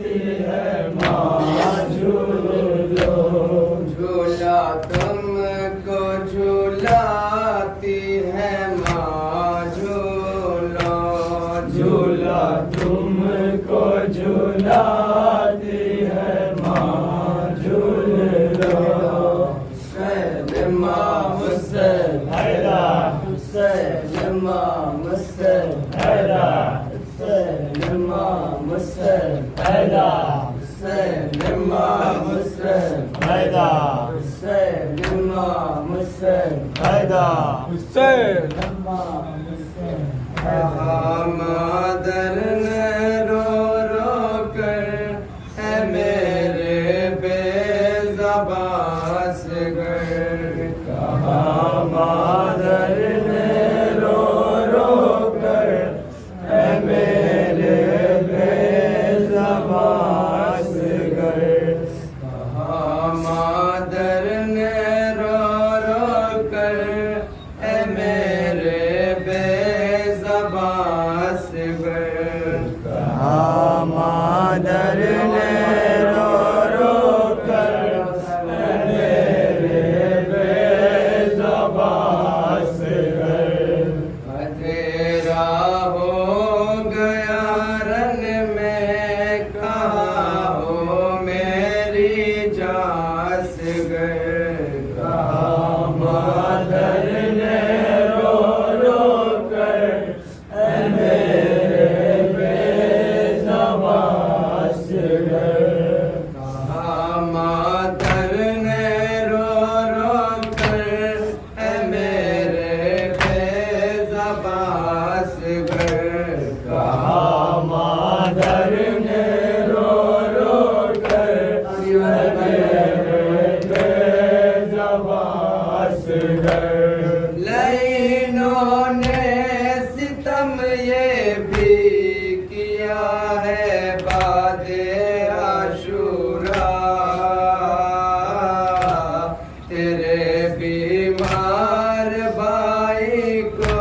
है माँ झूलो, झूला तुमको झूलाती है माँ झूलो, झूला तुमको झूलाती है माँ झूलो। हुसैन माँ हुसैन हैदा, हुसैन माँ हुसैन हैदा, हुसैन माँ हुसैन हैदा, हुसैन माँ हुसैन हैदा, हुसैन माँ हुसैन हैदा, हुसैन। मादर ने रो रो कर है मेरे बेज़बां से घर कहा मादर ने रो रो कर है मेरे बेज़बां से घर। कहा मादर ने रो रो कर है मेरे बेज़बां से घर कहा मादर ने रो रो कर है मेरे बेज़बां से घर। अंधेरा हो गया रन में कहा हो मेरी जान से गए कहा मादर ने रो रो कर है मेरे बेज़बां से घर। कहा मादर ने रो रो कर है मेरे बेज़बां से गए कहा मादर ने रो रो कर है मेरे बेज़बां से घर। लाइनों ने सितम ये भी किया है बादे आशूरा तेरे बीमार भाई को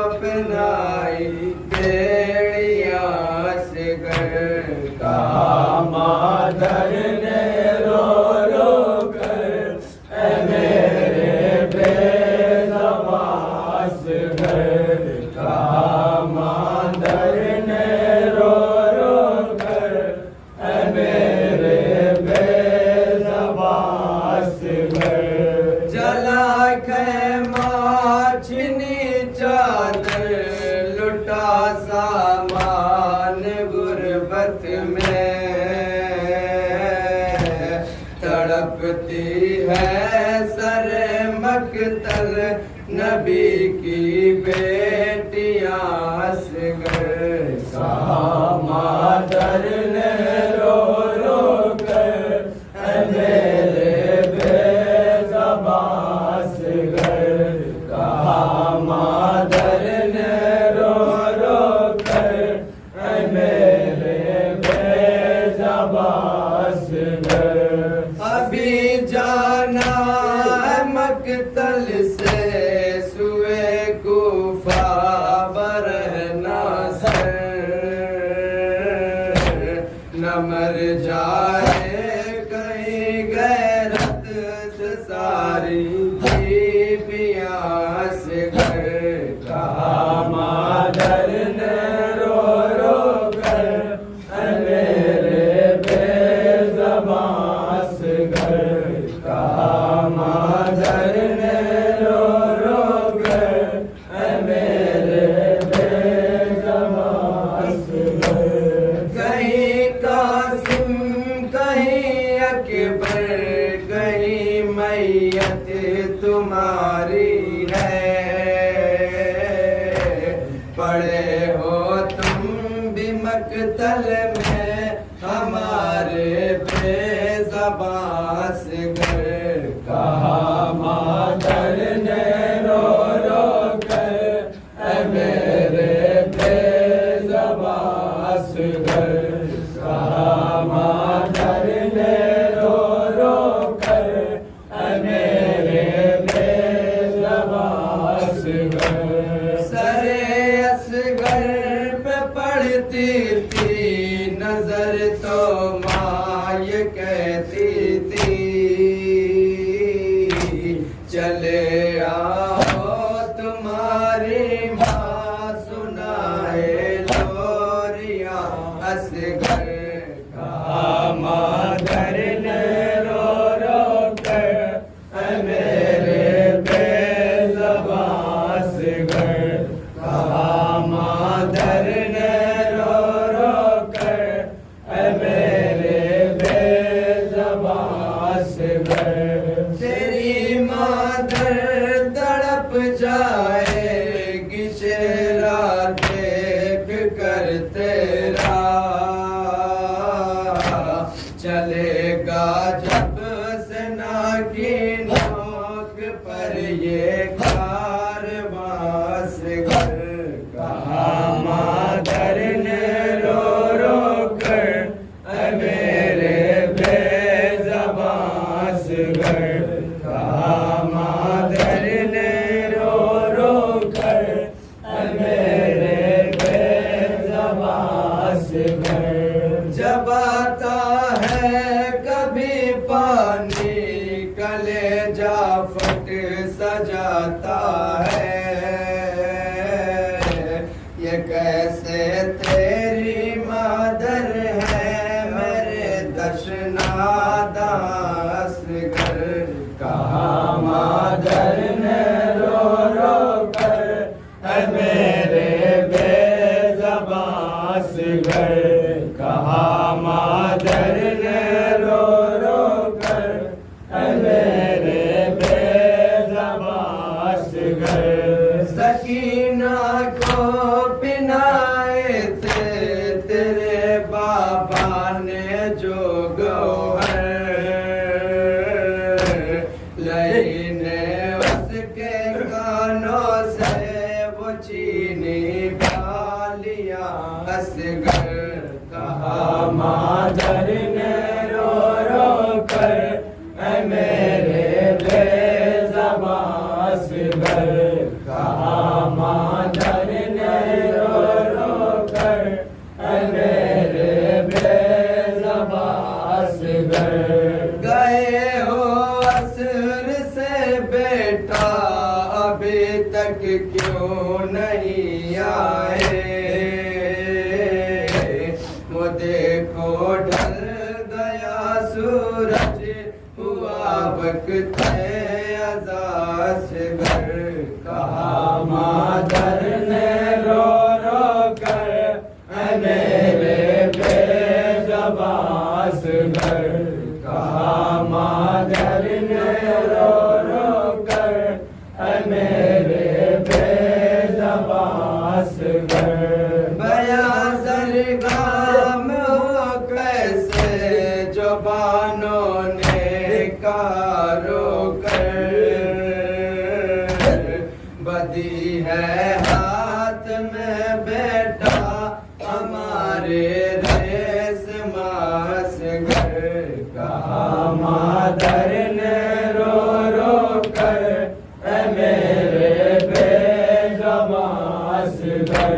अपनाई बेड़िया से घर कहा मादर ने रो रो कर है मेरे बेज़बां से घर। कहा मादर ने रो रो कर है मेरे बेज़बां से घर। जला खैमा छिनी चादर लुटा सामान गुर्बत में तड़पती है सर मकतल नबी की बेटियां से घर कहा मादर ने रो रो कर है मेरे बेज़बां से घर। कहा मादर ने रो रो कर है मेरे बेज़बां से घर। अभी जाना है मकतल से सुए कूफा बरहना सर न मर जाए कहीं गैरत से सारी बीबियां से घर कहा मादर ने रो रो कर है मेरे बेज़बां से घर। कहा मादर ने रो रो कर है मेरे बेज़बां से घर। कहीं कासिम कहीं अकबर कहीं मैयत तुम्हारी है पड़े हो तुम भी मकतल में हमारे बेज़बां से घर कहा मादर ने रो रो कर है मेरे बेज़बां से घर। कहा मादर ने रो रो कर है मेरे बेज़बां से घर। सरे असगर पे पड़ती थी नजर तो माँ ये कहती थी, चले आओ तुम्हारी माँ सुनाए लोरियां असगर। कहा मादर ने रो रो कर मेरे बेज़बां असगर। कहा मादर ने रो रो कर मेरे बेज़बां असगर। तेरी मादर तड़प जाएगी चेहरा देख कर तेरा, चलेगा जब सेना की नोक पर ये कारवां असगर। कहा मादर ने रो रो कर मेरे बेज़बां असगर। कहा मादर ने रो रो कर मेरे बेज़बां असगर। जब आता है कभी पानी कलेजा फट सजाता है, ये कैसे तेरी मादर है मेरे दशनादा असगर। कहा मादर ने रो रो कर मेरे बेज़बां असगर। कहा मादर ने रो रो कर मेरे बेज़बां असगर। सकीना को पिनाए थे तेरे बाबा ने जो गौहर, लईने उसके कानों से वो चीनी गालियां असगर। कहा मादर ने रो रो कर मेरे बेज़बां असगर। कहा मादर ने रो रो कर मेरे बेज़बां असगर। गए हो असर से बेटा अभी तक क्यों नहीं आए, वो देखो ढल गया सूरज हुआ वक्त असगर। कहा मादर ने रो रो कर मेरे बेज़बां असगर। कहा मादर ने रो रो कर मेरे बेज़बां असगर। बया सरगाम हो कैसे जो बानों ने कारो कर, बदी है हाथ में बेटा हमारे रेस मासगर। कहा मादर ने रो रो कर मेरे बेज़बां असगर।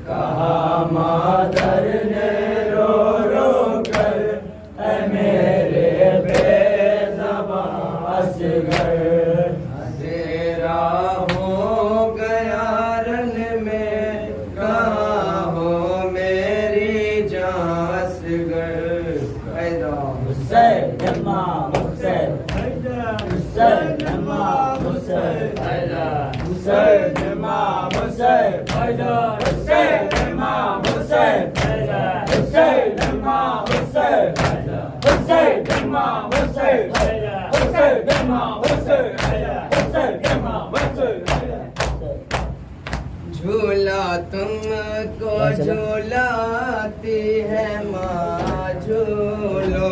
कहा मादर ने रो रो कर मेरे बेज़बां असगर। अंधेरा हो गया रन में कहाँ हो मेरी जान असगर। हुसैन इमाम हुसैन, हुसैन इमाम हुसैन, हुसैन इमाम हुसैन, हुसैन इमाम हुसैन, हुसैन इमाम हुसैन, हुसैन इमाम हुसैन, हुसैन इमाम हुसैन, हुसैन इमाम हुसैन। झूला तुमको झूलाती है माँ झूलो,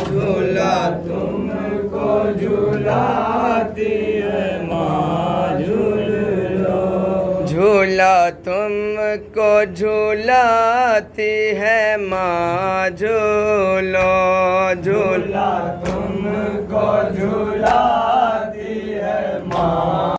झूला तुमको झूलाती है माँ झूलो। झूला तुमको झूलाती है माँ झूलो, झूला तुमको झूलाती है माँ।